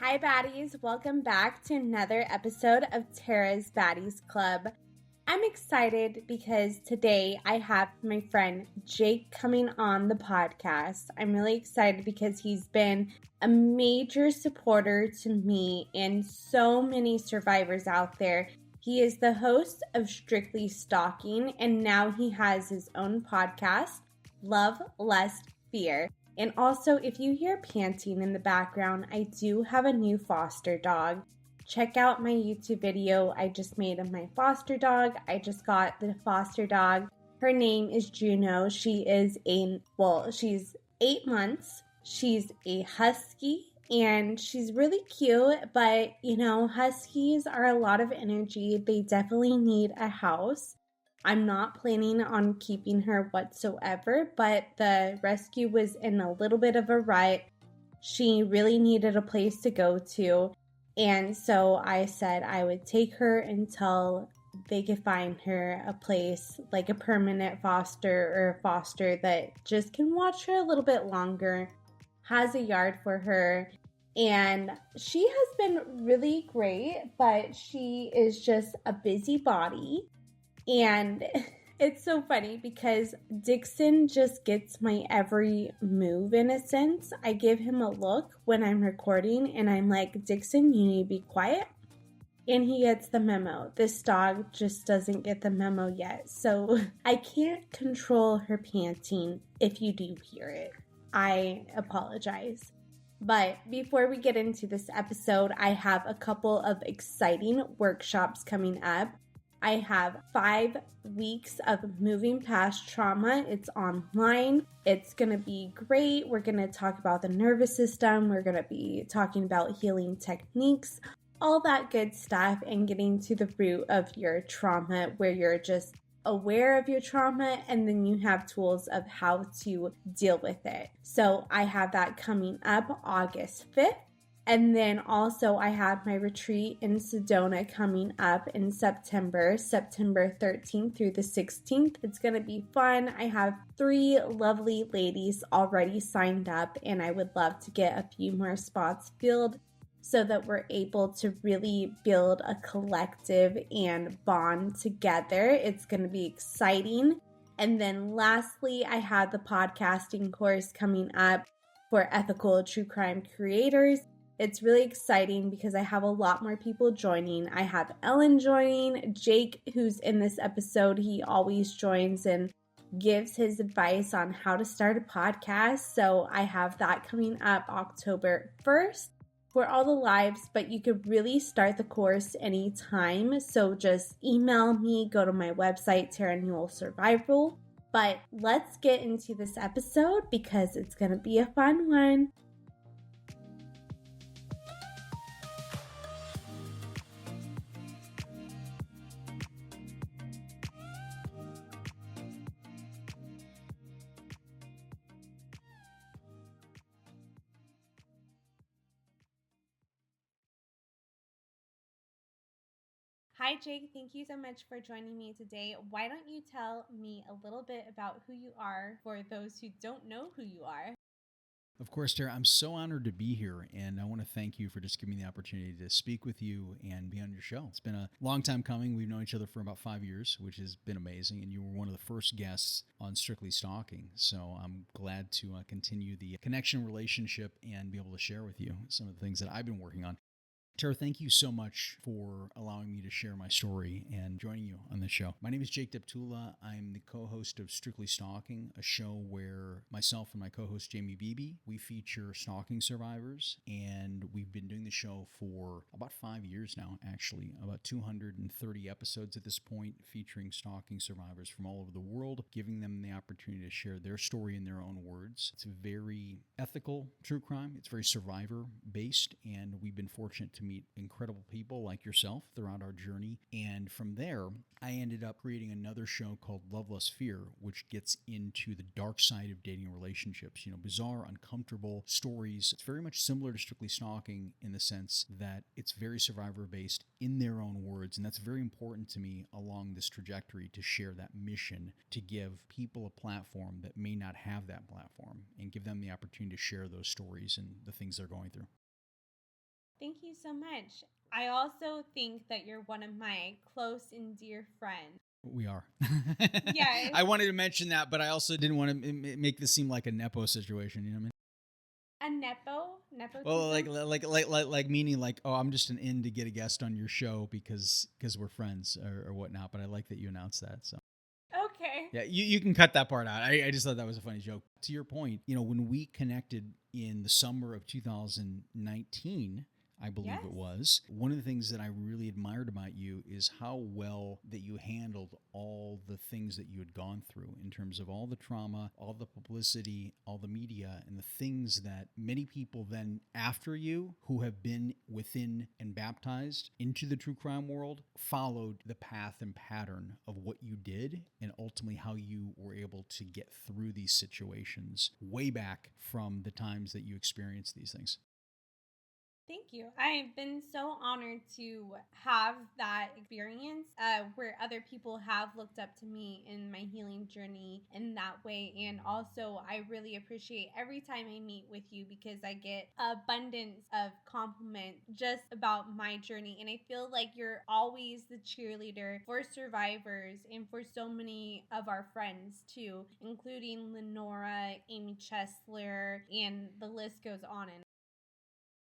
Hi, baddies. Welcome back to another episode of Terra's Baddies Club. I'm excited because today I have my friend Jake coming on the podcast. I'm really excited because he's been a major supporter to me and so many survivors out there. He is the host of Strictly Stalking, and now he has his own podcast, LoveLustFear. And also, if you hear panting in the background, I do have a new foster dog. Check out my YouTube video I just made of my foster dog. I just got the foster dog. Her name is Juno. She's 8 months. She's a husky and she's really cute, but huskies are a lot of energy. They definitely need a house. I'm not planning on keeping her whatsoever, but the rescue was in a little bit of a rut. She really needed a place to go to. And so I said I would take her until they could find her a place, like a permanent foster or a foster that just can watch her a little bit longer, has a yard for her. And she has been really great, but she is just a busybody. And it's so funny because Dixon just gets my every move in a sense. I give him a look when I'm recording and I'm like, Dixon, you need to be quiet. And he gets the memo. This dog just doesn't get the memo yet. So I can't control her panting if you do hear it. I apologize. But before we get into this episode, I have a couple of exciting workshops coming up. I have 5 weeks of moving past trauma. It's online. It's going to be great. We're going to talk about the nervous system. We're going to be talking about healing techniques, all that good stuff, and getting to the root of your trauma where you're just aware of your trauma and then you have tools of how to deal with it. So I have that coming up August 5th. And then also I have my retreat in Sedona coming up in September 13th through the 16th. It's going to be fun. I have 3 lovely ladies already signed up and I would love to get a few more spots filled so that we're able to really build a collective and bond together. It's going to be exciting. And then lastly, I have the podcasting course coming up for ethical true crime creators. It's really exciting because I have a lot more people joining. I have Ellen joining, Jake, who's in this episode. He always joins and gives his advice on how to start a podcast. So I have that coming up October 1st for all the lives, but you could really start the course anytime. So just email me, go to my website, Terra Newell Survival. But let's get into this episode because it's going to be a fun one. Hi, Jake. Thank you so much for joining me today. Why don't you tell me a little bit about who you are for those who don't know who you are? Of course, Terra, I'm so honored to be here, and I want to thank you for just giving me the opportunity to speak with you and be on your show. It's been a long time coming. We've known each other for about 5 years, which has been amazing, and you were one of the first guests on Strictly Stalking, so I'm glad to continue the connection relationship and be able to share with you some of the things that I've been working on. Terra, thank you so much for allowing me to share my story and joining you on this show. My name is Jake Deptula. I'm the co-host of Strictly Stalking, a show where myself and my co-host Jamie Beebe, we feature stalking survivors, and we've been doing the show for about 5 years now, actually, about 230 episodes at this point, featuring stalking survivors from all over the world, giving them the opportunity to share their story in their own words. It's very ethical true crime. It's very survivor-based, and we've been fortunate to meet incredible people like yourself throughout our journey. And from there, I ended up creating another show called LoveLustFear, which gets into the dark side of dating relationships, bizarre, uncomfortable stories. It's very much similar to Strictly Stalking in the sense that it's very survivor-based in their own words. And that's very important to me along this trajectory to share that mission, to give people a platform that may not have that platform and give them the opportunity to share those stories and the things they're going through. Thank you so much. I also think that you're one of my close and dear friends. We are. Yes. I wanted to mention that, but I also didn't want to make this seem like a nepo situation. You know what I mean? A nepotism? Well, like meaning like, oh, I'm just an in to get a guest on your show because we're friends or whatnot. But I like that you announced that. So Okay. yeah, you can cut that part out. I just thought that was a funny joke. To your point, when we connected in the summer of 2019, I believe Yes. it was, one of the things that I really admired about you is how well that you handled all the things that you had gone through in terms of all the trauma, all the publicity, all the media, and the things that many people then after you who have been within and baptized into the true crime world followed the path and pattern of what you did and ultimately how you were able to get through these situations way back from the times that you experienced these things. Thank you. I've been so honored to have that experience where other people have looked up to me in my healing journey in that way. And also, I really appreciate every time I meet with you because I get abundance of compliment just about my journey. And I feel like you're always the cheerleader for survivors and for so many of our friends too, including Lenora, Amy Chesler, and the list goes on and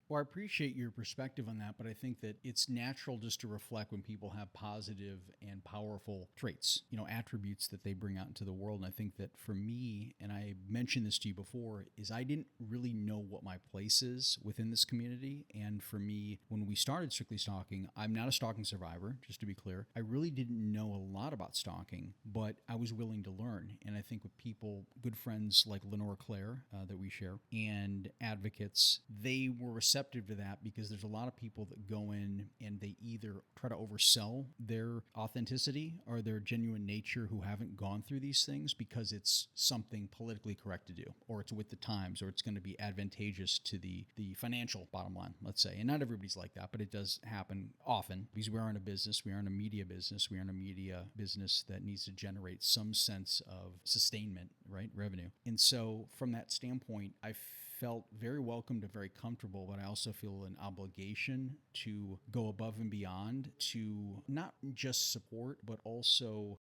Well, I appreciate your perspective on that, but I think that it's natural just to reflect when people have positive and powerful traits, attributes that they bring out into the world. And I think that for me, and I mentioned this to you before, is I didn't really know what my place is within this community. And for me, when we started Strictly Stalking, I'm not a stalking survivor, just to be clear. I really didn't know a lot about stalking, but I was willing to learn. And I think with people, good friends like Lenora Claire that we share, and advocates, they were receptive to that because there's a lot of people that go in and they either try to oversell their authenticity or their genuine nature who haven't gone through these things because it's something politically correct to do, or it's with the times, or it's going to be advantageous to the financial bottom line, let's say. And not everybody's like that, but it does happen often because we are in a business, we are in a media business, we are in a media business that needs to generate some sense of sustainment, right? Revenue. And so from that standpoint, I felt very welcomed and very comfortable, but I also feel an obligation to go above and beyond to not just support, but also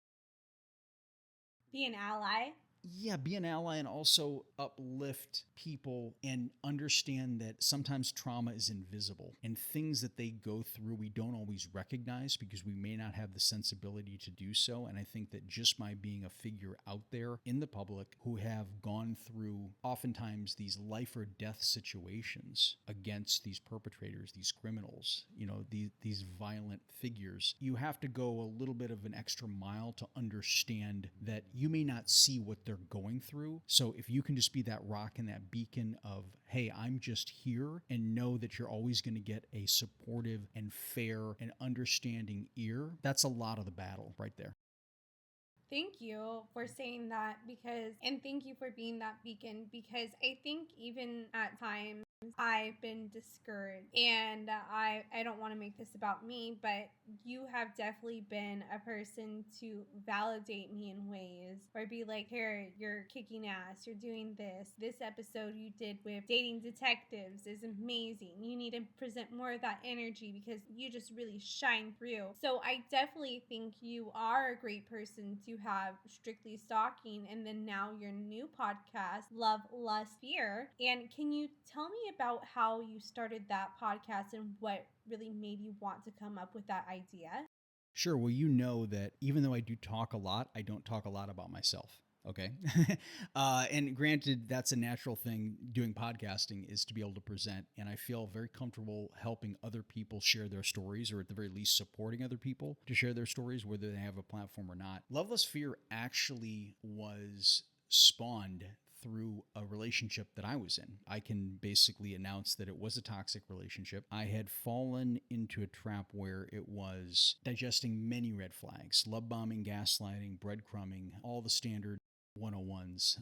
be an ally. be an ally and also uplift people and understand that sometimes trauma is invisible and things that they go through we don't always recognize because we may not have the sensibility to do so. And I think that just by being a figure out there in the public who have gone through oftentimes these life or death situations against these perpetrators, these criminals, these violent figures, you have to go a little bit of an extra mile to understand that you may not see what they're going through. So if you can just be that rock and that beacon of, hey, I'm just here, and know that you're always going to get a supportive and fair and understanding ear, that's a lot of the battle right there. Thank you for saying that and thank you for being that beacon because I think even at times I've been discouraged and I don't want to make this about me, but you have definitely been a person to validate me in ways or be like, here, you're kicking ass, you're doing this. This episode you did with dating detectives is amazing. You need to present more of that energy because you just really shine through. So I definitely think you are a great person to have Strictly Stalking and then now your new podcast, Love, Lust, Fear. And can you tell me about how you started that podcast and what really made you want to come up with that idea? Sure. Well, you know that even though I do talk a lot, I don't talk a lot about myself. Okay. And granted, that's a natural thing doing podcasting is to be able to present. And I feel very comfortable helping other people share their stories, or at the very least supporting other people to share their stories, whether they have a platform or not. LoveLustFear actually was spawned through a relationship that I was in. I can basically announce that it was a toxic relationship. I had fallen into a trap where it was digesting many red flags: love bombing, gaslighting, breadcrumbing, all the standard 101s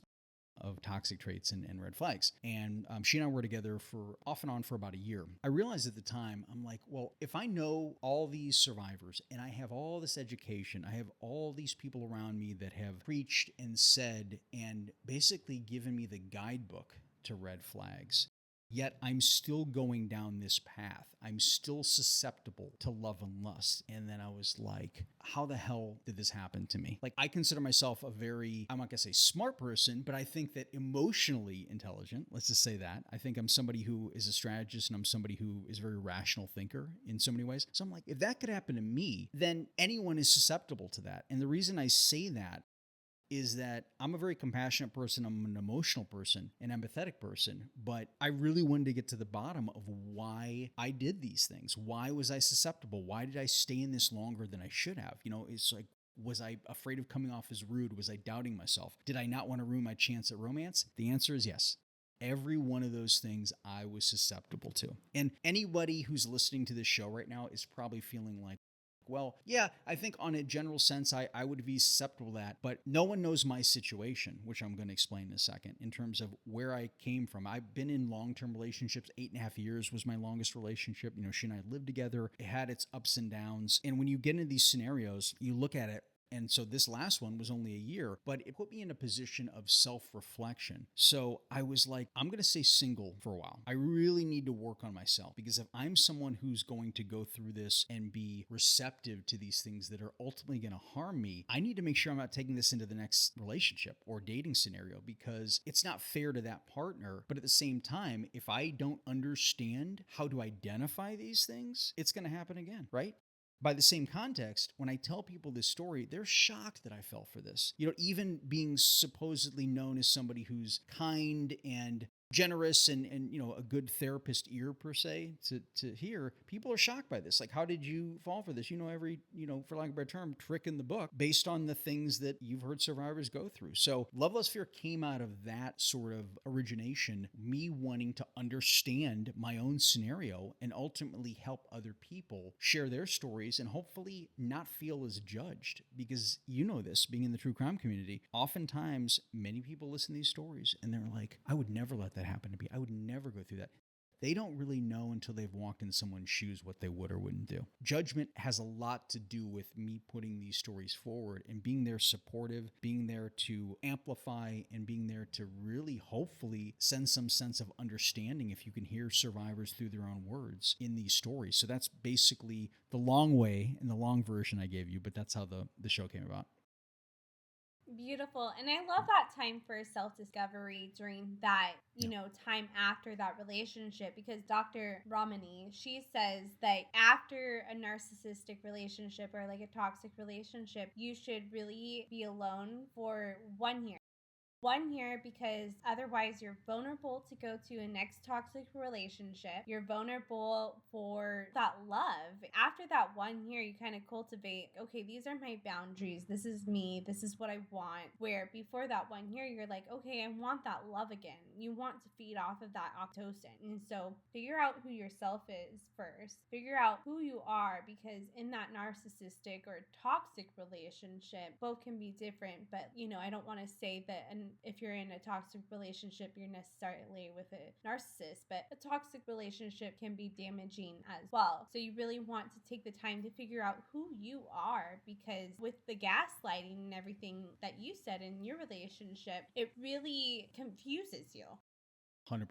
of toxic traits and red flags. And she and I were together for off and on for about a year. I realized at the time, I'm like, well, if I know all these survivors and I have all this education, I have all these people around me that have preached and said and basically given me the guidebook to red flags, Yet I'm still going down this path. I'm still susceptible to love and lust. And then I was like, how the hell did this happen to me? Like, I consider myself a very, I'm not going to say smart person, but I think that emotionally intelligent, let's just say that. I think I'm somebody who is a strategist, and I'm somebody who is a very rational thinker in so many ways. So I'm like, if that could happen to me, then anyone is susceptible to that. And the reason I say that is that I'm a very compassionate person, I'm an emotional person, an empathetic person, but I really wanted to get to the bottom of why I did these things. Why was I susceptible? Why did I stay in this longer than I should have? You know, it's like, was I afraid of coming off as rude? Was I doubting myself? Did I not want to ruin my chance at romance? The answer is yes. Every one of those things I was susceptible to. And anybody who's listening to this show right now is probably feeling like, well, yeah, I think on a general sense, I would be susceptible to that, but no one knows my situation, which I'm going to explain in a second, in terms of where I came from. I've been in long-term relationships. 8.5 years was my longest relationship. You know, she and I lived together. It had its ups and downs. And when you get into these scenarios, you look at it. And so this last one was only a year, but it put me in a position of self-reflection. So I was like, I'm going to stay single for a while. I really need to work on myself, because if I'm someone who's going to go through this and be receptive to these things that are ultimately going to harm me, I need to make sure I'm not taking this into the next relationship or dating scenario, because it's not fair to that partner. But at the same time, if I don't understand how to identify these things, it's going to happen again, right? By the same context, when I tell people this story, they're shocked that I fell for this. You know, even being supposedly known as somebody who's kind and generous and you know, a good therapist ear per se to hear, people are shocked by this. Like, how did you fall for this? You know, every, you know, for lack of a better term, trick in the book based on the things that you've heard survivors go through. So Love, Lust, Fear came out of that sort of origination, me wanting to understand my own scenario and ultimately help other people share their stories and hopefully not feel as judged. Because you know this, being in the true crime community, oftentimes many people listen to these stories and they're like, I would never let that happen to me. I would never go through that. They don't really know until they've walked in someone's shoes what they would or wouldn't do. Judgment has a lot to do with me putting these stories forward and being there supportive, being there to amplify, and being there to really hopefully send some sense of understanding if you can hear survivors through their own words in these stories. So that's basically the long way and the long version I gave you, but that's how the show came about. Beautiful. And I love that time for self-discovery during that, you know, time after that relationship, because Dr. Ramani, she says that after a narcissistic relationship or like a toxic relationship, you should really be alone for 1 year. 1 year, because otherwise you're vulnerable to go to a next toxic relationship. You're vulnerable for that love. After that 1 year, you kind of cultivate, okay, these are my boundaries. This is me. This is what I want. Where before that 1 year, you're like, okay, I want that love again. You want to feed off of that oxytocin. And so figure out who yourself is first. Figure out who you are, because in that narcissistic or toxic relationship, both can be different. But, you know, I don't want to say that if you're in a toxic relationship, you're necessarily with a narcissist, but a toxic relationship can be damaging as well. So you really want to take the time to figure out who you are, because with the gaslighting and everything that you said in your relationship, it really confuses you. 100%.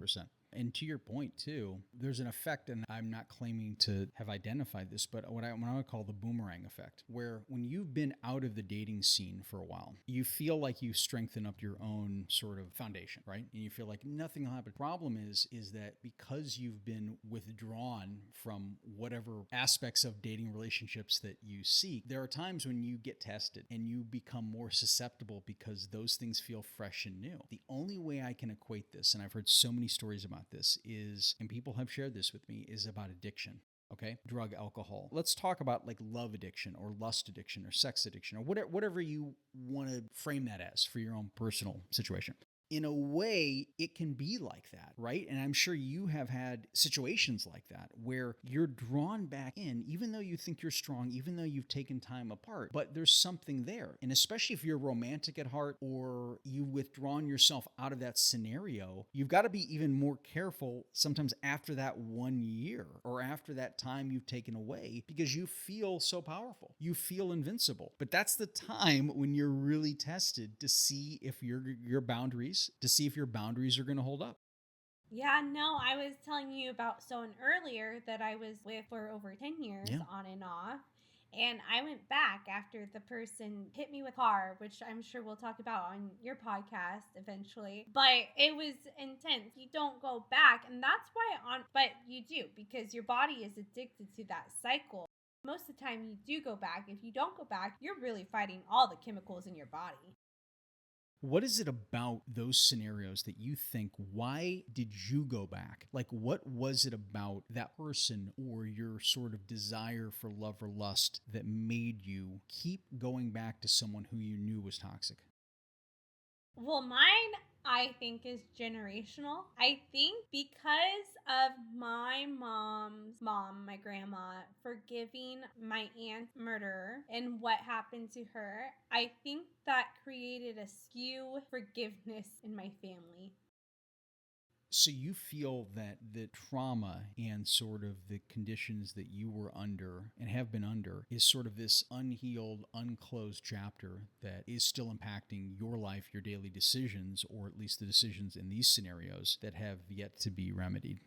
And to your point too, there's an effect, and I'm not claiming to have identified this, but what I would call the boomerang effect, where when you've been out of the dating scene for a while, you feel like you strengthen up your own sort of foundation, right? And you feel like nothing will happen. Problem is that because you've been withdrawn from whatever aspects of dating relationships that you seek, there are times when you get tested and you become more susceptible because those things feel fresh and new. The only way I can equate this, and I've heard so many stories about this, is, and people have shared this with me, is about addiction. Okay, drug, alcohol. Let's talk about like love addiction or lust addiction or sex addiction or whatever you want to frame that as for your own personal situation. In a way, it can be like that, right? And I'm sure you have had situations like that where you're drawn back in, even though you think you're strong, even though you've taken time apart, but there's something there. And especially if you're romantic at heart or you've withdrawn yourself out of that scenario, you've got to be even more careful sometimes after that 1 year or after that time you've taken away, because you feel so powerful. You feel invincible. But that's the time when you're really tested to see if your boundaries, to see if your boundaries are going to hold up. Yeah, no, I was telling you about someone earlier that I was with for over 10 years Yeah. on and off. And I went back after the person hit me with a car, which I'm sure we'll talk about on your podcast eventually. But it was intense. You don't go back. And that's why but you do, because your body is addicted to that cycle. Most of the time you do go back. If you don't go back, you're really fighting all the chemicals in your body. What is it about those scenarios that you think, why did you go back? Like, what was it about that person or your sort of desire for love or lust that made you keep going back to someone who you knew was toxic? Well, mine, I think, is generational. I think because of my mom's mom, my grandma, forgiving my aunt's murderer and what happened to her, I think that created a skew forgiveness in my family. So you feel that the trauma and sort of the conditions that you were under and have been under is sort of this unhealed, unclosed chapter that is still impacting your life, your daily decisions, or at least the decisions in these scenarios that have yet to be remedied.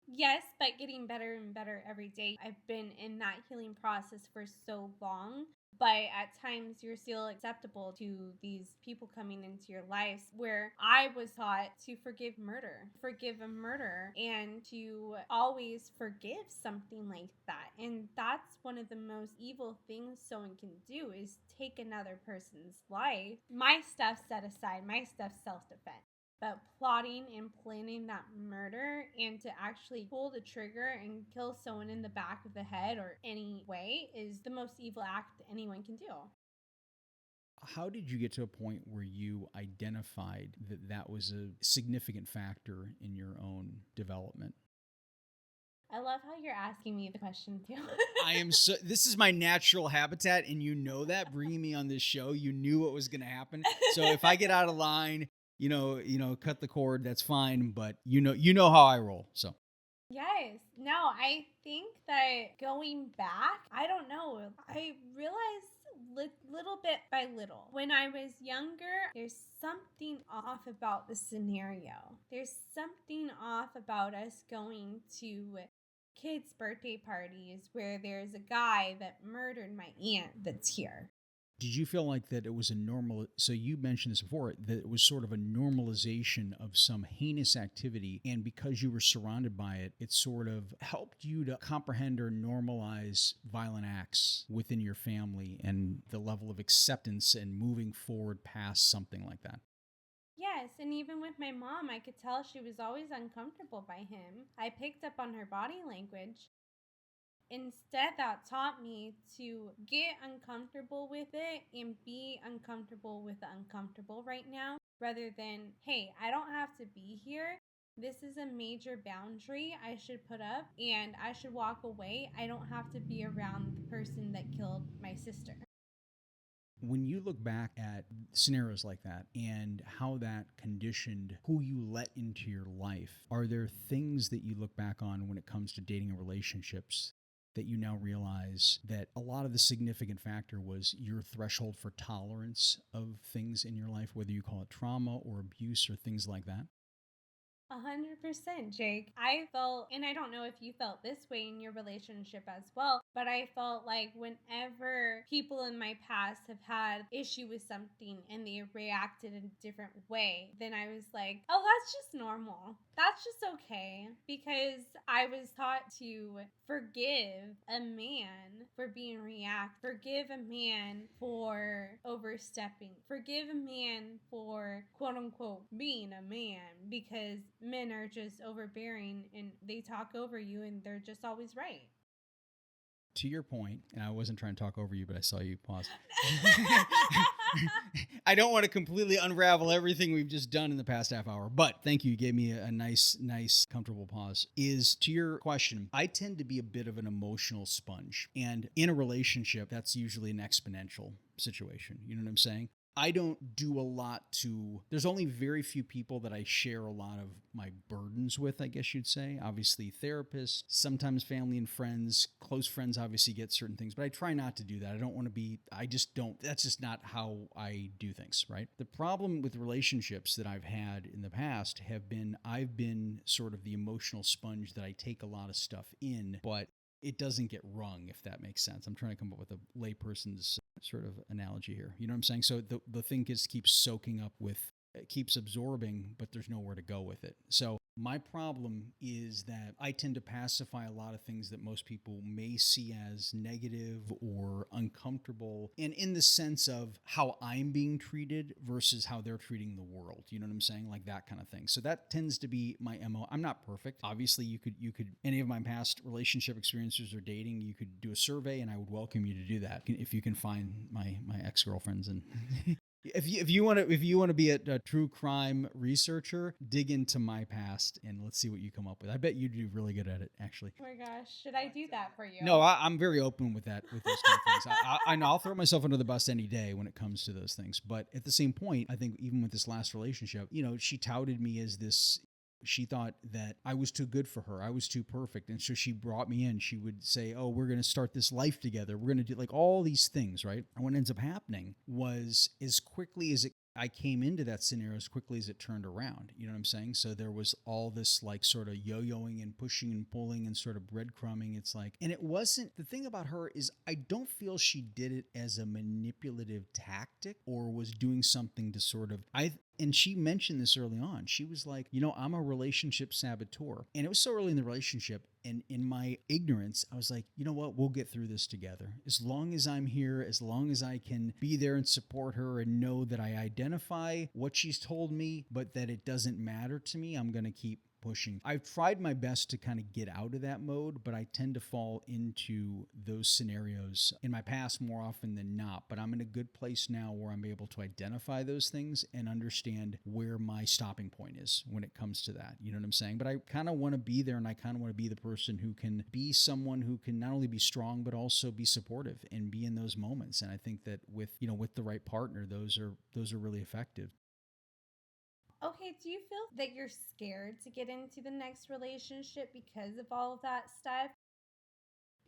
Yes, but getting better and better every day. I've been in that healing process for so long, but at times you're still acceptable to these people coming into your lives where I was taught to forgive a murder, and to always forgive something like that. And that's one of the most evil things someone can do is take another person's life. My stuff set aside, my stuff self-defense. But plotting and planning that murder and to actually pull the trigger and kill someone in the back of the head or any way is the most evil act anyone can do. How did you get to a point where you identified that that was a significant factor in your own development? I love how you're asking me the question too. I am so, this is my natural habitat, and you know that. Bringing me on this show, you knew what was going to happen. So if I get out of line, cut the cord, that's fine, but you know how I roll. So Yes. No, I think that going back, I don't know. I realized little bit by little. When I was younger, there's something off about the scenario. There's something off about us going to kids' birthday parties where there's a guy that murdered my aunt that's here. did you feel like that it was a normal, so you mentioned this before, that it was sort of a normalization of some heinous activity, and because you were surrounded by it, it sort of helped you to comprehend or normalize violent acts within your family and the level of acceptance and moving forward past something like that? Yes, and even with my mom, I could tell she was always uncomfortable by him. I picked up on her body language. Instead, that taught me to get uncomfortable with it and be uncomfortable with the uncomfortable right now rather than, hey, I don't have to be here. This is a major boundary I should put up and I should walk away. I don't have to be around the person that killed my sister. When you look back at scenarios like that and how that conditioned who you let into your life, are there things that you look back on when it comes to dating and relationships that you now realize that a lot of the significant factor was your threshold for tolerance of things in your life, whether you call it trauma or abuse or things like that? 100%, Jake. I felt, and I don't know if you felt this way in your relationship as well, but I felt like whenever people in my past have had issue with something and they reacted in a different way, then I was like, oh, that's just normal. That's just okay. Because I was taught to forgive a man for being forgive a man for overstepping, forgive a man for quote unquote being a man, because men are just overbearing and they talk over you and they're just always right. To your point, and I wasn't trying to talk over you, but I saw you pause. I don't want to completely unravel everything we've just done in the past half hour, but thank you. You gave me a nice, comfortable pause. Is to your question, I tend to be a bit of an emotional sponge. And in a relationship, that's usually an exponential situation. You know what I'm saying? I don't do a lot there's only very few people that I share a lot of my burdens with, I guess you'd say. Obviously therapists, sometimes family and friends, close friends obviously get certain things, but I try not to do that. I don't want to be, I just don't, that's just not how I do things, right? The problem with relationships that I've had in the past have been, I've been sort of the emotional sponge that I take a lot of stuff in, but it doesn't get wrung, if that makes sense. I'm trying to come up with a layperson's sort of analogy here. You know what I'm saying? So the thing just keeps soaking up with, it keeps absorbing, but there's nowhere to go with it. So my problem is that I tend to pacify a lot of things that most people may see as negative or uncomfortable, and in the sense of how I'm being treated versus how they're treating the world. You know what I'm saying? Like that kind of thing. So that tends to be my MO. I'm not perfect. Obviously, you could any of my past relationship experiences or dating, you could do a survey, and I would welcome you to do that if you can find my ex-girlfriends and If you want to be a true crime researcher, dig into my past and let's see what you come up with. I bet you do really good at it, actually. Oh my gosh, should I do that for you? No, I'm very open with that, with those kind of things. I know I'll throw myself under the bus any day when it comes to those things. But at the same point, I think even with this last relationship, she touted me as this. She thought that I was too good for her. I was too perfect. And so she brought me in. She would say, oh, we're going to start this life together. We're going to do like all these things, right? And what ends up happening was as quickly as I came into that scenario, as quickly as it turned around. You know what I'm saying? So there was all this like sort of yo-yoing and pushing and pulling and sort of breadcrumbing. It's like, and it wasn't, the thing about her is I don't feel she did it as a manipulative tactic or was doing something to sort of, and she mentioned this early on. She was like, I'm a relationship saboteur. And it was so early in the relationship. And in my ignorance, I was like, you know what? We'll get through this together. As long as I'm here, as long as I can be there and support her and know that I identify what she's told me, but that it doesn't matter to me, I'm going to keep pushing. I've tried my best to kind of get out of that mode, but I tend to fall into those scenarios in my past more often than not. But I'm in a good place now where I'm able to identify those things and understand where my stopping point is when it comes to that. You know what I'm saying? But I kind of want to be there, and I kind of want to be the person who can be someone who can not only be strong, but also be supportive and be in those moments. And I think that with the right partner, those are really effective. Okay, do you feel that you're scared to get into the next relationship because of all of that stuff?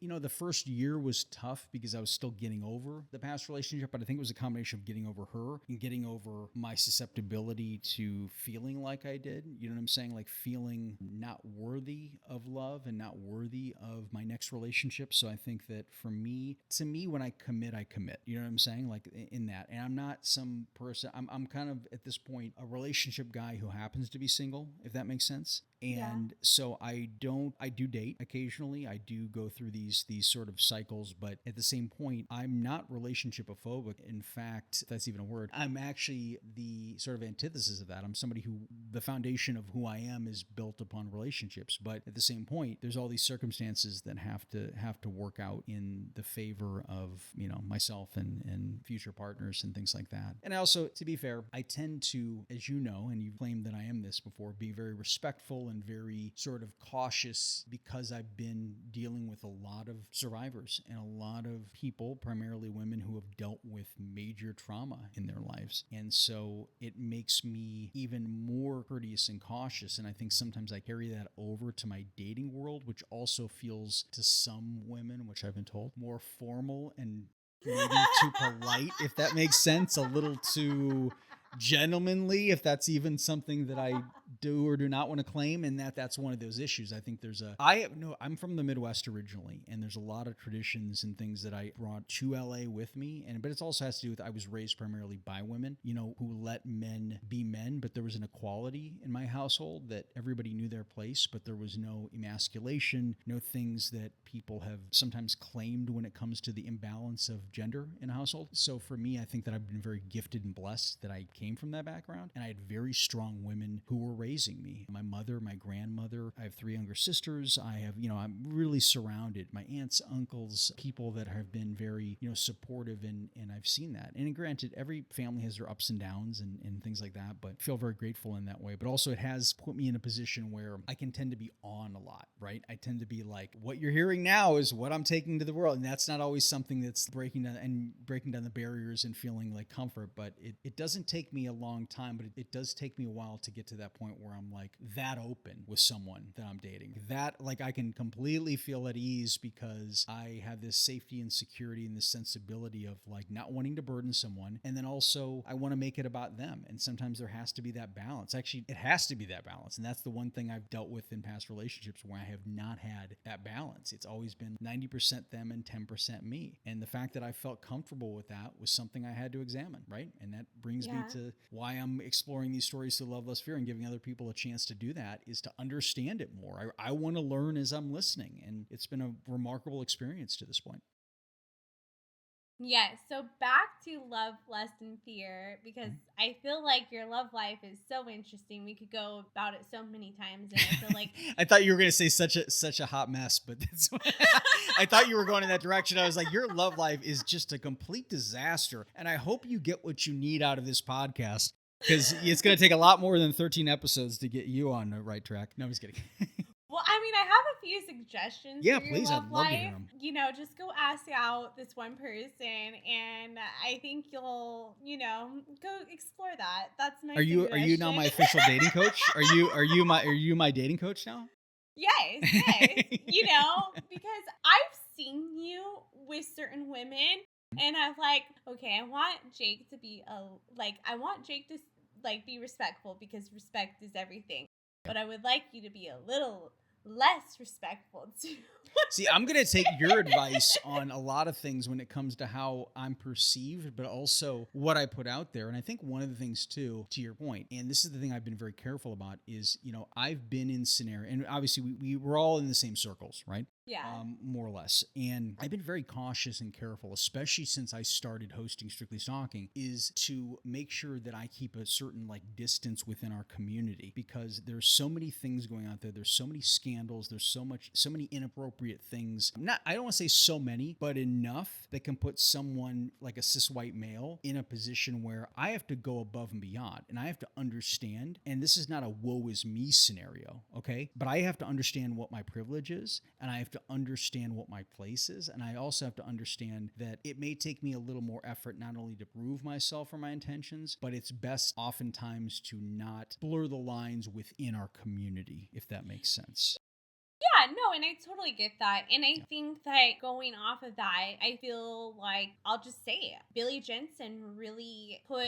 The first year was tough because I was still getting over the past relationship, but I think it was a combination of getting over her and getting over my susceptibility to feeling like I did. You know what I'm saying? Like feeling not worthy of love and not worthy of my next relationship. So I think that to me, when I commit, I commit. You know what I'm saying? Like in that. And I'm not some person, I'm kind of at this point a relationship guy who happens to be single, if that makes sense. And so I do date occasionally. I do go through these sort of cycles, but at the same point, I'm not relationship-ophobic. In fact, if that's even a word, I'm actually the sort of antithesis of that. I'm somebody who the foundation of who I am is built upon relationships. But at the same point, there's all these circumstances that have to work out in the favor of, myself and future partners and things like that. And I also, to be fair, I tend to, as you know, and you've claimed that I am this before, be very respectful and very sort of cautious because I've been dealing with a lot of survivors and a lot of people, primarily women, who have dealt with major trauma in their lives. And so it makes me even more courteous and cautious. And I think sometimes I carry that over to my dating world, which also feels to some women, which I've been told, more formal and maybe too polite, if that makes sense, a little too gentlemanly, if that's even something that I do or do not want to claim. And that's one of those issues. I think I'm from the Midwest originally, and there's a lot of traditions and things that I brought to LA with me. But it also has to do with, I was raised primarily by women, who let men be men, but there was an equality in my household that everybody knew their place, but there was no emasculation, no things that people have sometimes claimed when it comes to the imbalance of gender in a household. So for me, I think that I've been very gifted and blessed that I came from that background, and I had very strong women who were raising me. My mother, my grandmother, I have 3 younger sisters. I have, I'm really surrounded. My aunts, uncles, people that have been very, supportive, and I've seen that. And granted, every family has their ups and downs and things like that, but I feel very grateful in that way. But also it has put me in a position where I can tend to be on a lot, right? I tend to be like, what you're hearing now is what I'm taking to the world. And that's not always something that's breaking down the barriers and feeling like comfort, but it doesn't take me a long time, but it does take me a while to get to that point where I'm like that open with someone that I'm dating. That like I can completely feel at ease because I have this safety and security and this sensibility of like not wanting to burden someone. And then also I want to make it about them. And sometimes there has to be that balance. Actually, it has to be that balance. And that's the one thing I've dealt with in past relationships where I have not had that balance. It's always been 90% them and 10% me. And the fact that I felt comfortable with that was something I had to examine, right? And that brings me to why I'm exploring these stories through Love, Lust, Fear and giving other people a chance to do that is to understand it more. I want to learn as I'm listening. And it's been a remarkable experience to this point. Yes. So back to Love, Lust, and Fear, because I feel like your love life is so interesting. We could go about it so many times, and I feel like I thought you were going to say such a hot mess, but that's I thought you were going in that direction. I was like, your love life is just a complete disaster, and I hope you get what you need out of this podcast because it's going to take a lot more than 13 episodes to get you on the right track. No, I'm just kidding. Well, I mean, I have a few suggestions for your please, love I'd love life. to hear them. Just go ask out this one person, and I think you'll, go explore that. That's my suggestion. Are you now my official dating coach? Are you my dating coach now? Yes. Because I've seen you with certain women, and I'm like, okay, I want Jake to be be respectful because respect is everything. But I would like you to be a little less respectful too. See, I'm going to take your advice on a lot of things when it comes to how I'm perceived, but also what I put out there. And I think one of the things too, to your point, and this is the thing I've been very careful about is, I've been in scenario, and obviously we're all in the same circles, right? Yeah. More or less. And I've been very cautious and careful, especially since I started hosting Strictly Stalking, is to make sure that I keep a certain distance within our community because there's so many things going out there. There's so many scandals. There's so many inappropriate things. I don't want to say so many, but enough that can put someone like a cis white male in a position where I have to go above and beyond and I have to understand. And this is not a woe is me scenario, okay? But I have to understand what my privilege is and I have to understand what my place is. And I also have to understand that it may take me a little more effort not only to prove myself or my intentions, but it's best oftentimes to not blur the lines within our community, if that makes sense. Yeah, no, and I totally get that. And I think that going off of that, I feel like, I'll just say it, Billy Jensen really put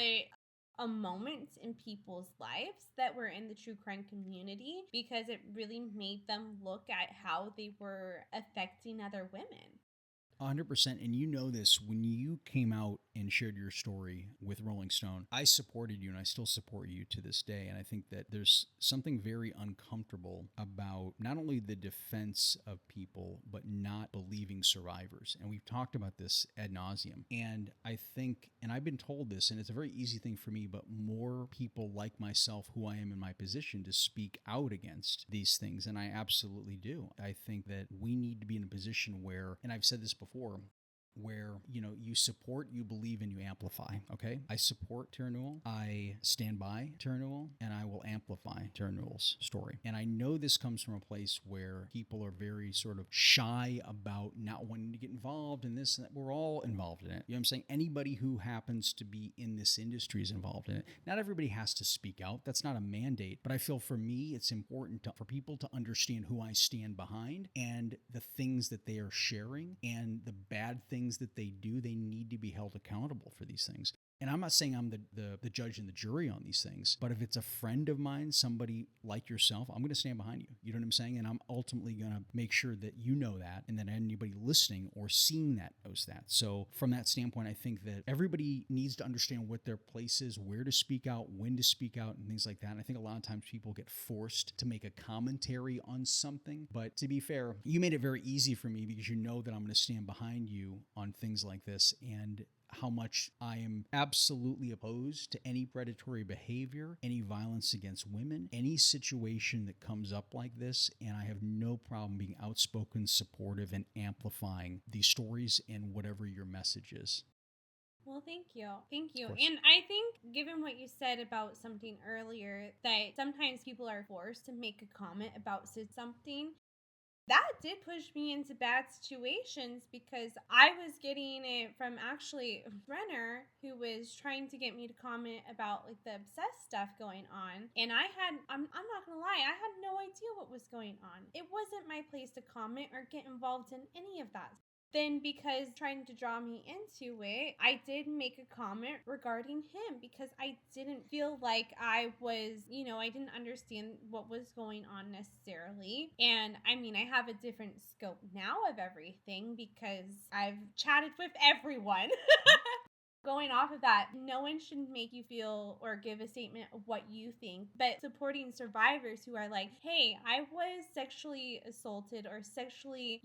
a moment in people's lives that were in the true crime community because it really made them look at how they were affecting other women. 100%. And you know this, when you came out and shared your story with Rolling Stone, I supported you and I still support you to this day. And I think that there's something very uncomfortable about not only the defense of people, but not believing survivors. And we've talked about this ad nauseum. And I think, and I've been told this, and it's a very easy thing for me, but more people like myself who I am in my position to speak out against these things. And I absolutely do. I think that we need to be in a position where, and I've said this before, where, you support, you believe, and you amplify, okay? I support Terra Newell, I stand by Terra Newell, and I will amplify Terra Newell's story. And I know this comes from a place where people are very sort of shy about not wanting to get involved in this and that. We're all involved in it. You know what I'm saying? Anybody who happens to be in this industry is involved in it. Not everybody has to speak out. That's not a mandate. But I feel for me, it's important for people to understand who I stand behind and the things that they are sharing and the bad things that they do. They need to be held accountable for these things. And I'm not saying I'm the judge and the jury on these things, but if it's a friend of mine, somebody like yourself, I'm going to stand behind you. You know what I'm saying? And I'm ultimately going to make sure that you know that and that anybody listening or seeing that knows that. So from that standpoint, I think that everybody needs to understand what their place is, where to speak out, when to speak out, and things like that. And I think a lot of times people get forced to make a commentary on something. But to be fair, you made it very easy for me because you know that I'm going to stand behind you on things like this. And how much I am absolutely opposed to any predatory behavior, any violence against women, any situation that comes up like this. And I have no problem being outspoken, supportive, and amplifying these stories and whatever your message is. Well, thank you. Thank you. Of course. And I think, given what you said about something earlier, that sometimes people are forced to make a comment about something. That did push me into bad situations because I was getting it from actually a friend who was trying to get me to comment about like the obsessed stuff going on. And I'm not going to lie, I had no idea what was going on. It wasn't my place to comment or get involved in any of that. Then, because trying to draw me into it, I did make a comment regarding him because I didn't feel like I was, I didn't understand what was going on necessarily. And I mean, I have a different scope now of everything because I've chatted with everyone. Going off of that, no one should make you feel or give a statement of what you think, but supporting survivors who are like, hey, I was sexually assaulted or sexually,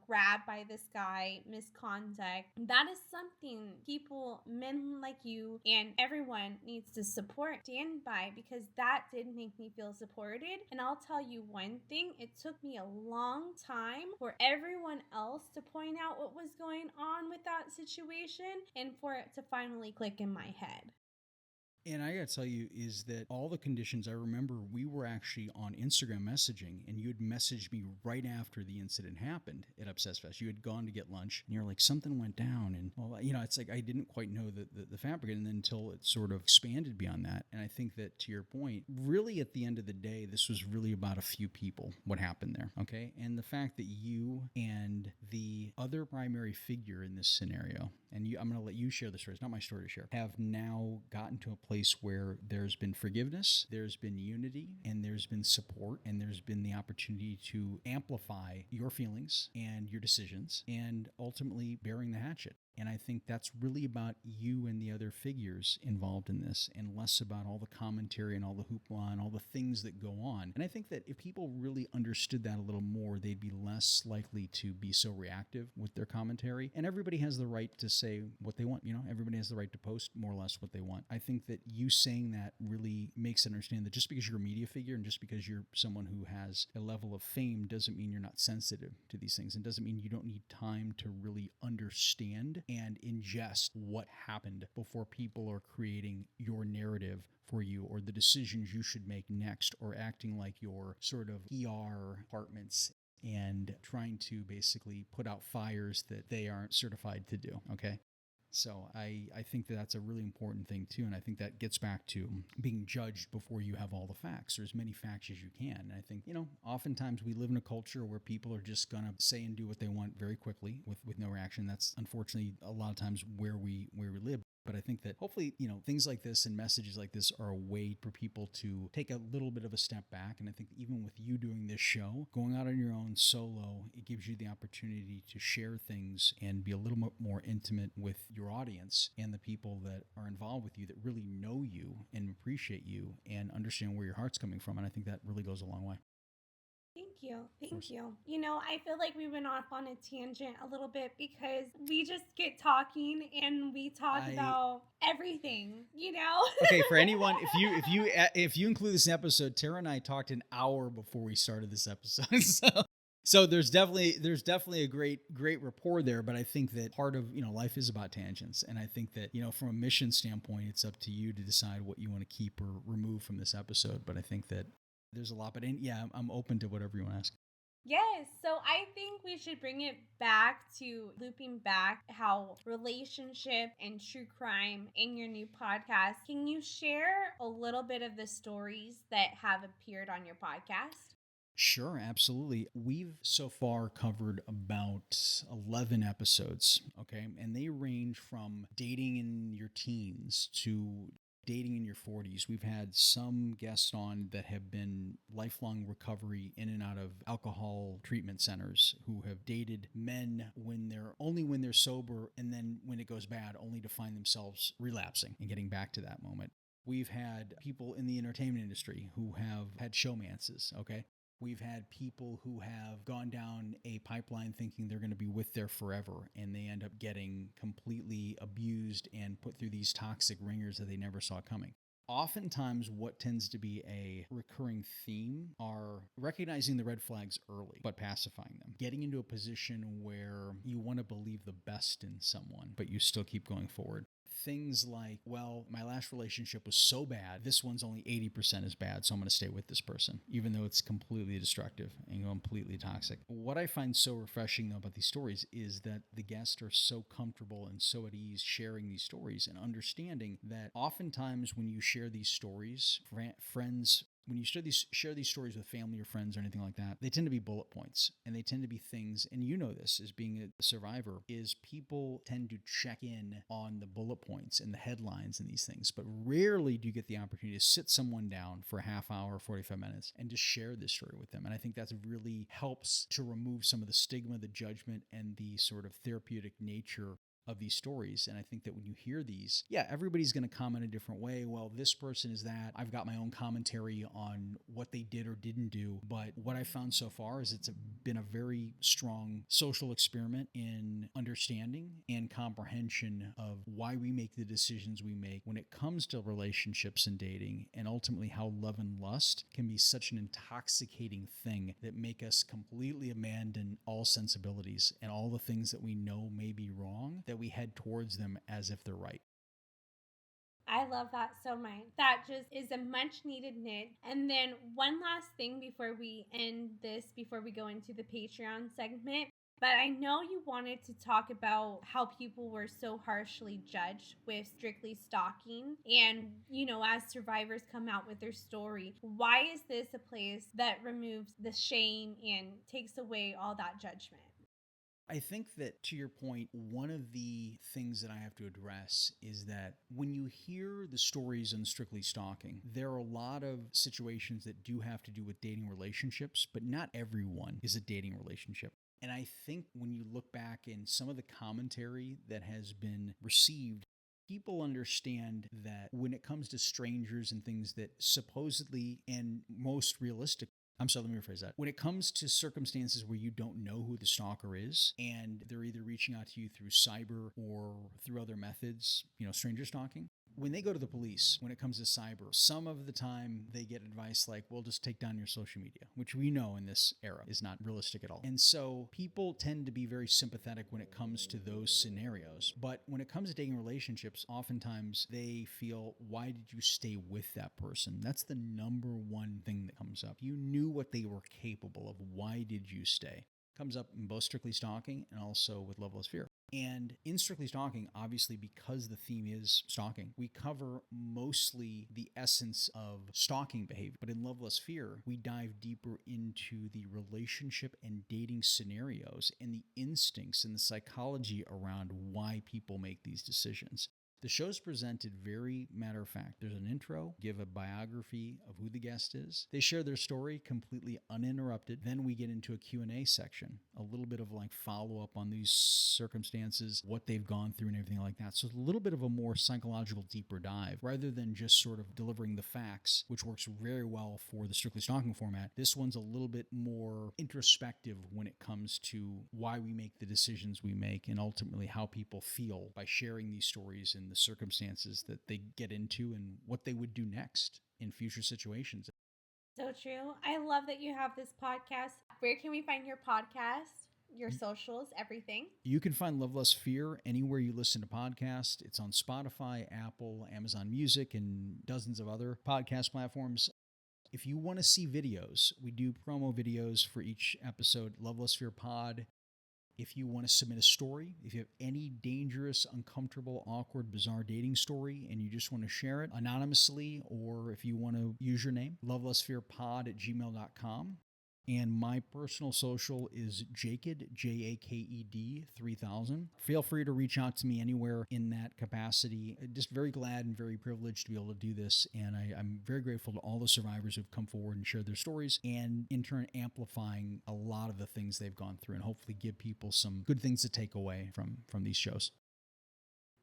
grabbed by this guy, misconduct. That is something people, men like you, and everyone needs to support, stand by, because that did make me feel supported. And I'll tell you one thing, it took me a long time for everyone else to point out what was going on with that situation and for it to finally click in my head. And I got to tell you is that all the conditions, I remember we were actually on Instagram messaging and you had messaged me right after the incident happened at Obsessed Fest. You had gone to get lunch and you're like, something went down. And, well, it's like I didn't quite know the fabric and then until it sort of expanded beyond that. And I think that to your point, really at the end of the day, this was really about a few people, what happened there. Okay. And the fact that you and the other primary figure in this scenario, and I'm going to let you share the story, it's not my story to share, have now gotten to a place where there's been forgiveness, there's been unity, and there's been support, and there's been the opportunity to amplify your feelings and your decisions, and ultimately bearing the hatchet. And I think that's really about you and the other figures involved in this and less about all the commentary and all the hoopla and all the things that go on. And I think that if people really understood that a little more, they'd be less likely to be so reactive with their commentary. And everybody has the right to say what they want. Everybody has the right to post more or less what they want. I think that you saying that really makes it understand that just because you're a media figure and just because you're someone who has a level of fame doesn't mean you're not sensitive to these things and doesn't mean you don't need time to really understand and ingest what happened before people are creating your narrative for you or the decisions you should make next or acting like your sort of PR departments and trying to basically put out fires that they aren't certified to do, okay? So I think that that's a really important thing too, and I think that gets back to being judged before you have all the facts, or as many facts as you can. And I think, oftentimes we live in a culture where people are just going to say and do what they want very quickly with no reaction. That's unfortunately a lot of times where we live. But I think that hopefully, things like this and messages like this are a way for people to take a little bit of a step back. And I think even with you doing this show, going out on your own solo, it gives you the opportunity to share things and be a little bit more intimate with your audience and the people that are involved with you that really know you and appreciate you and understand where your heart's coming from. And I think that really goes a long way. Thank you. I feel like we went off on a tangent a little bit because we just get talking and we talk about everything, Okay, for anyone, if you include this episode, Terra and I talked an hour before we started this episode. So there's definitely a great rapport there, but I think that part of, life is about tangents. And I think that, from a mission standpoint, it's up to you to decide what you want to keep or remove from this episode. But I think that there's a lot, but I'm open to whatever you want to ask. Yes, so I think we should bring it back to looping back how relationship and true crime in your new podcast. Can you share a little bit of the stories that have appeared on your podcast? Sure, absolutely. We've so far covered about 11 episodes, okay? And they range from dating in your teens to dating in your 40s. We've had some guests on that have been lifelong recovery in and out of alcohol treatment centers who have dated men when they're sober, and then when it goes bad, only to find themselves relapsing and getting back to that moment. We've had people in the entertainment industry who have had showmances, okay? We've had people who have gone down a pipeline thinking they're going to be with there forever, and they end up getting completely abused and put through these toxic ringers that they never saw coming. Oftentimes, what tends to be a recurring theme are recognizing the red flags early, but pacifying them. Getting into a position where you want to believe the best in someone, but you still keep going forward. Things like, well, my last relationship was so bad, this one's only 80% as bad, so I'm going to stay with this person, even though it's completely destructive and completely toxic. What I find so refreshing, though, about these stories is that the guests are so comfortable and so at ease sharing these stories and understanding that oftentimes when you share these stories, friends, when you share these stories with family or friends or anything like that, they tend to be bullet points, and they tend to be things, and you know this as being a survivor, is people tend to check in on the bullet points and the headlines and these things, but rarely do you get the opportunity to sit someone down for a half hour, 45 minutes, and just share this story with them. And I think that's really helps to remove some of the stigma, the judgment, and the sort of therapeutic nature of these stories. And I think that when you hear these, yeah, everybody's going to comment a different way. Well, this person is that. I've got my own commentary on what they did or didn't do. But what I found so far is it's been a very strong social experiment in understanding and comprehension of why we make the decisions we make when it comes to relationships and dating, and ultimately how love and lust can be such an intoxicating thing that make us completely abandon all sensibilities and all the things that we know may be wrong, that we head towards them as if they're right. I love that so much. That just is a much needed knit. And then one last thing before we end this, before we go into the Patreon segment. But I know you wanted to talk about how people were so harshly judged with Strictly Stalking. And, as survivors come out with their story, why is this a place that removes the shame and takes away all that judgment? I think that, to your point, one of the things that I have to address is that when you hear the stories on Strictly Stalking, there are a lot of situations that do have to do with dating relationships, but not everyone is a dating relationship. And I think when you look back in some of the commentary that has been received, people understand that when it comes to strangers and things that supposedly and most realistic, let me rephrase that. When it comes to circumstances where you don't know who the stalker is and they're either reaching out to you through cyber or through other methods, stranger stalking, when they go to the police, when it comes to cyber, some of the time they get advice like, well, just take down your social media, which we know in this era is not realistic at all. And so people tend to be very sympathetic when it comes to those scenarios. But when it comes to dating relationships, oftentimes they feel, why did you stay with that person? That's the number one thing that comes up. You knew what they were capable of. Why did you stay? Comes up in both Strictly Stalking and also with LoveLustFear. And in Strictly Stalking, obviously, because the theme is stalking, we cover mostly the essence of stalking behavior. But in LoveLustFear, we dive deeper into the relationship and dating scenarios and the instincts and the psychology around why people make these decisions. The show's presented very matter of fact. There's an intro, give a biography of who the guest is. They share their story completely uninterrupted. Then we get into a Q&A section, a little bit of like follow up on these circumstances, what they've gone through and everything like that. So it's a little bit of a more psychological deeper dive rather than just sort of delivering the facts, which works very well for the Strictly Stalking format. This one's a little bit more introspective when it comes to why we make the decisions we make and ultimately how people feel by sharing these stories and the circumstances that they get into and what they would do next in future situations. So true. I love that you have this podcast. Where can we find your podcast, your socials, everything? You can find LoveLustFear anywhere you listen to podcasts. It's on Spotify, Apple, Amazon Music, and dozens of other podcast platforms. If you want to see videos, we do promo videos for each episode, LoveLustFear Pod. If you want to submit a story, if you have any dangerous, uncomfortable, awkward, bizarre dating story and you just want to share it anonymously, or if you want to use your name, lovelustfearpod@gmail.com. And my personal social is Jaked, Jaked 3000. Feel free to reach out to me anywhere in that capacity. Just very glad and very privileged to be able to do this. And I'm very grateful to all the survivors who've come forward and shared their stories and in turn amplifying a lot of the things they've gone through and hopefully give people some good things to take away from these shows.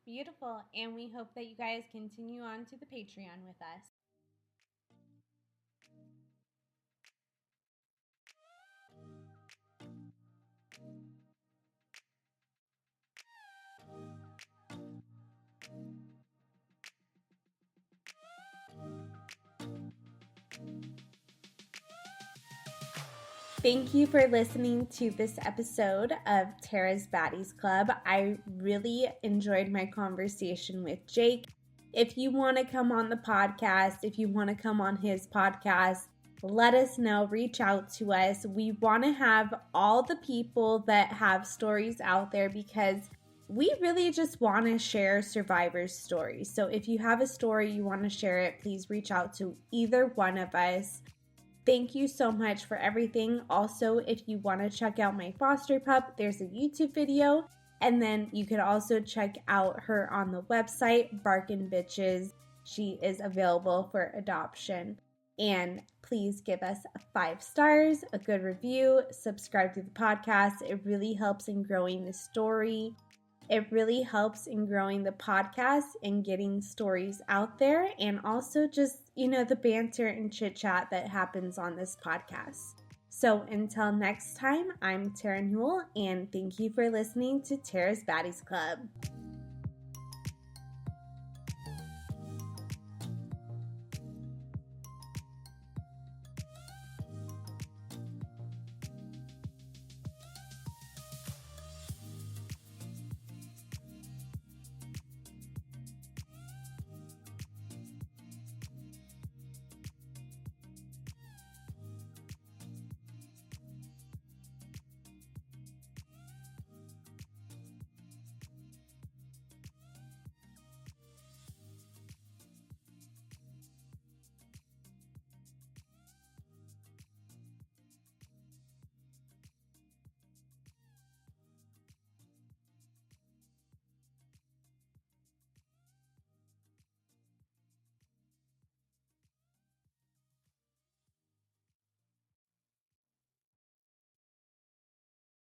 Beautiful. And we hope that you guys continue on to the Patreon with us. Thank you for listening to this episode of Terra's Baddies Club. I really enjoyed my conversation with Jake. If you want to come on the podcast, if you want to come on his podcast, let us know. Reach out to us. We want to have all the people that have stories out there because we really just want to share survivors' stories. So if you have a story, you want to share it, please reach out to either one of us. Thank you so much for everything. Also, if you want to check out my foster pup, there's a YouTube video. And then you can also check out her on the website, Barkin' Bitches. She is available for adoption. And please give us 5 stars, a good review, subscribe to the podcast. It really helps in growing the story. It really helps in growing the podcast and getting stories out there, and also just, the banter and chit chat that happens on this podcast. So until next time, I'm Terra Newell, and thank you for listening to Terra's Baddies Club.